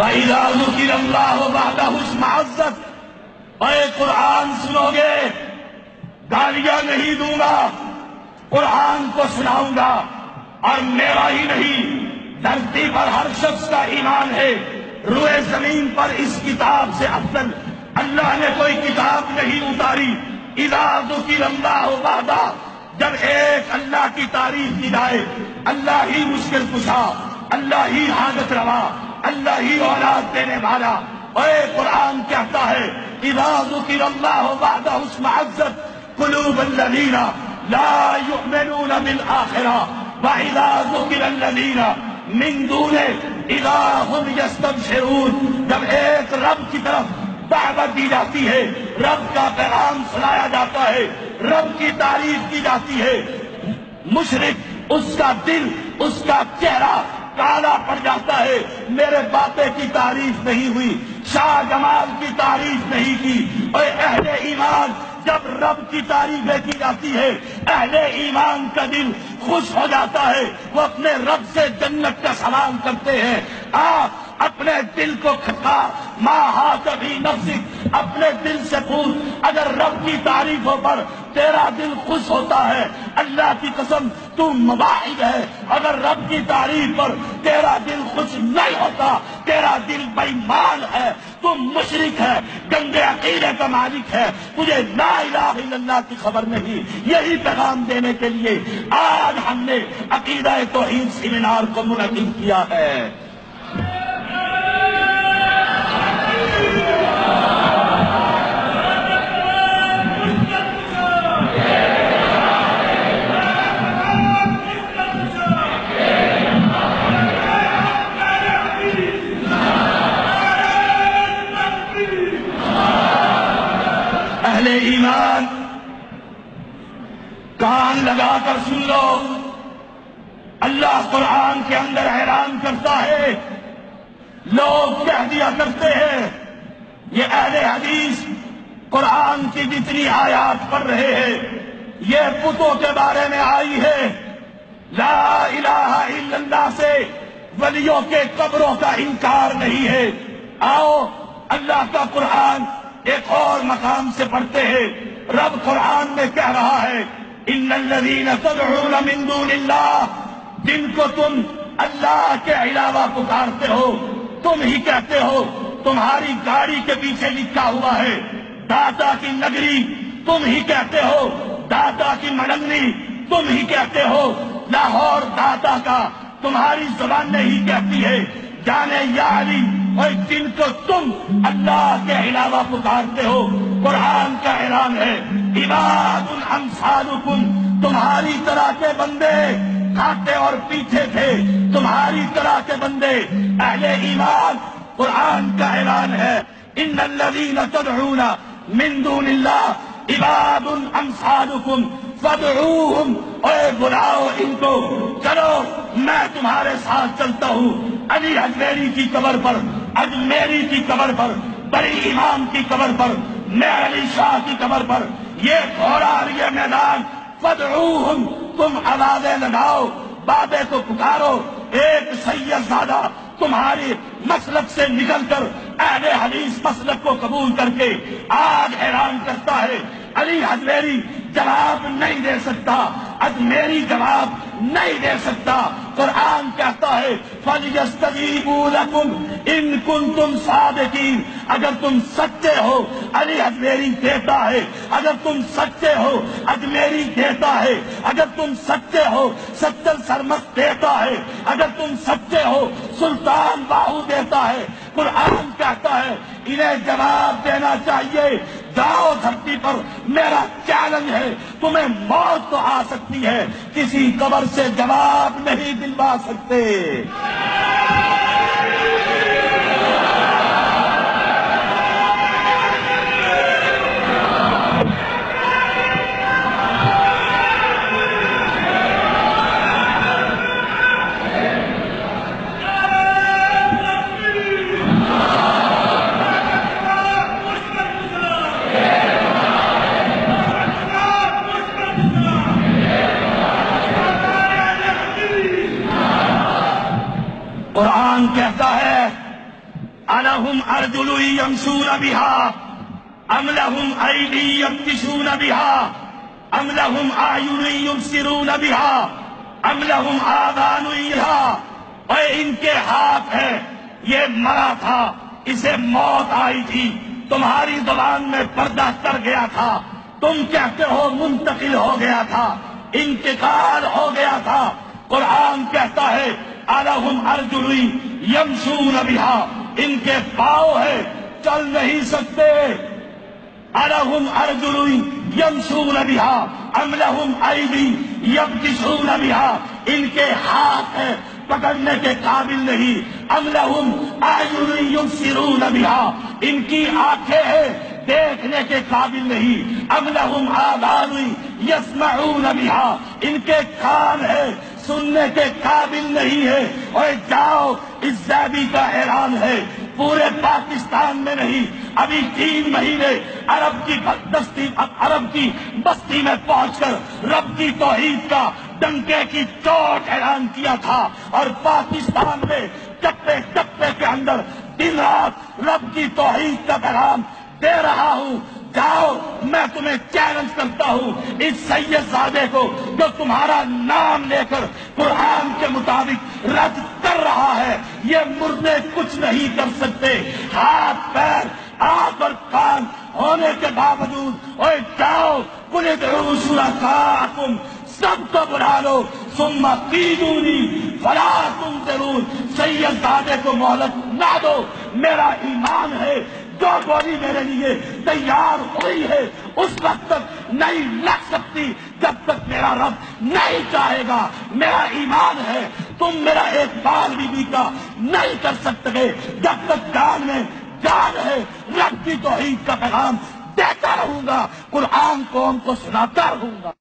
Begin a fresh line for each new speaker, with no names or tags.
وَإِذَا ذُكِرَ اللَّهُ وَحْدَهُ اشْمَأَزَّتْ، اے قرآن سنو گے گالیاں نہیں دوں گا، قرآن کو سناؤں گا، اور میرا ہی نہیں دھرتی پر ہر شخص کا ایمان ہے روئے زمین پر اس کتاب سے افضل اللہ نے کوئی کتاب نہیں اتاری۔ اذا ذکر اللہ وحدہ، جب ایک اللہ کی تعریف کی جائے، اللہ ہی مشکل کشا، اللہ ہی حاجت روا، اللہ ہی اولاد دینے والا۔ اے قرآن کہتا ہے اذا ذکر اللہ وحدہ اشمئزت قلوب الذین لا یؤمنون بالآخرہ وَإِذَا ذُكِرَ الَّذِينَ مِن دُونِهِ إِذَا هُمْ يَسْتَبْشِرُونَ، جب ایک رب کی طرف دعوت دی جاتی ہے، رب کا پیغام سنایا جاتا ہے، رب کی تعریف کی جاتی ہے، مشرک اس کا دل، اس کا چہرہ کالا پڑ جاتا ہے، میرے باپے کی تعریف نہیں ہوئی، شاہ جمال کی تعریف نہیں کی۔ اور اہل ایمان جب رب کی تعریفیں کی جاتی ہے، اہل ایمان کا دل خوش ہو جاتا ہے، وہ اپنے رب سے جنت کا سلام کرتے ہیں۔ آپ اپنے دل کو کھٹا ماں کبھی نفسک، اپنے دل سے پوچھ، اگر رب کی تعریفوں پر تیرا دل خوش ہوتا ہے، اللہ کی قسم تو مواحد ہے، اگر رب کی تعریف پر تیرا دل خوش نہیں ہوتا، تیرا دل بے ایمان ہے، تو مشرک ہے، گندے عقیدے کا مالک ہے، تجھے لا الہ الا اللہ کی خبر نہیں۔ یہی پیغام دینے کے لیے آج ہم نے عقیدہ توحید سیمینار کو منعقد کیا ہے۔ اہل ایمان کان لگا کر سن لو، اللہ قرآن کے اندر اعلان کرتا ہے، لوگ کہہ دیا کرتے ہیں یہ اہل حدیث قرآن کی جتنی آیات پڑھ رہے ہیں یہ بتوں کے بارے میں آئی ہے، لا الہ الا اللہ سے ولیوں کے قبروں کا انکار نہیں ہے۔ آؤ اللہ کا قرآن ایک اور مقام سے پڑھتے ہیں، رب قرآن میں کہہ رہا ہے ان الذین تدعون من دون اللہ، جن کو تم اللہ کے علاوہ پکارتے ہو، تم ہی کہتے ہو، تمہاری گاڑی کے پیچھے لکھا ہوا ہے داتا کی نگری، تم ہی کہتے ہو، داتا کی مڑنگی تم ہی کہتے ہو، لاہور داتا کا تمہاری زبان نہیں کہتی ہے، جانے یا علی، اور جن کو تم اللہ کے علاوہ پکارتے ہو، قرآن کا اعلان ہے عباد امثالکم، تمہاری طرح کے بندے کھاتے اور پیچھے تھے، تمہاری طرح کے بندے اہل ایمان۔ قرآن کا اعلان ہے ان الذین تدعون من دون اللہ عباد امثالکم فادعوہم، اے بلاؤ ان کو، چلو میں تمہارے ساتھ چلتا ہوں۔ علی حجویری کی قبر پر، اجمیری کی قبر پر، بڑی امام کی قبر پر، میر علی شاہ کی قبر پر، یہ گھوڑا اور یہ میدان، فادعوہم، تم آوازیں لگاؤ، بابے کو پکارو۔ ایک سید زادہ تمہاری مسلک سے نکل کر اہل حدیث مسلک کو قبول کر کے آج اعلان کرتا ہے علی حجویری جواب نہیں دے سکتا، اجمیری جواب نہیں دے سکتا۔ قرآن کہتا ہے فَلْيَسْتَجِيبُوا لَكُمْ إِن كُنتُمْ صَادِقِينَ، اگر تم سچے ہو علی حجویری دیتا ہے، اگر تم سچے ہو اجمیری دیتا ہے، اگر تم سچے ہو ستر سرمست دیتا ہے، اگر تم سچے ہو سلطان باہو دیتا ہے۔ قرآن کہتا ہے انہیں جواب دینا چاہیے، جاؤ دھرتی پر، میرا چیلنج ہے، تمہیں موت تو آ سکتی ہے، کسی قبر سے جواب نہیں دلوا سکتے۔ الہم ارجل یمشون بها ام لهم ایدی یبطشون بها ام لهم اعین یبصرون بها ام لهم آذان یلها، اے ان کے ہاتھ ہے، یہ مرا تھا، اسے موت آئی تھی، تمہاری زبان میں پردہ کر گیا تھا، تم کہتے ہو منتقل ہو گیا تھا، انتقال ہو گیا تھا۔ قرآن کہتا ہے الہم ارجل یمشون بها، ان کے پاؤں ہے، چل نہیں سکتے۔ الہم ارجل یمشون بها ام لهم ایدی یبطشون بها، ان کے ہاتھ ہے، پکڑنے کے قابل نہیں۔ ام لهم اعین یبصرون بها، ان کی آنکھیں ہیں، دیکھنے کے قابل نہیں۔ ام لهم آذان یسمعون بها، ان کے کان ہے، سننے کے قابل نہیں ہے۔ اور جاؤ، اس زیبی کا اعلان ہے پورے پاکستان میں نہیں، ابھی 3 مہینے عرب کی بستی میں پہنچ کر رب کی توحید کا ڈنکے کی چوٹ اعلان کیا تھا، اور پاکستان میں چپے چپے کے اندر دن رات رب کی توحید کا پیغام دے رہا ہوں۔ جاؤ، میں تمہیں چیلنج کرتا ہوں، اس سید زادے کو جو تمہارا نام لے کر قرآن کے مطابق رد کر رہا ہے، یہ مردے کچھ نہیں کر سکتے۔ ہاتھ پیر آنکھ اور کان ہونے کے باوجود، اور جاؤ قل ادعوا شرکاءکم، سب کو بلا لو، ثم کیدونی فلا تنظرون، سید زادے کو مہلت نہ دو۔ میرا ایمان ہے جو گولی میرے لیے تیار ہوئی ہے اس وقت تک نہیں لگ سکتی جب تک میرا رب نہیں چاہے گا۔ میرا ایمان ہے تم میرا ایک بال بھی کا نہیں کر سکتے جب تک جان میں جان ہے۔ رب کی توحید کا پیغام دیتا رہوں گا، قرآن قوم کو سناتا رہوں گا۔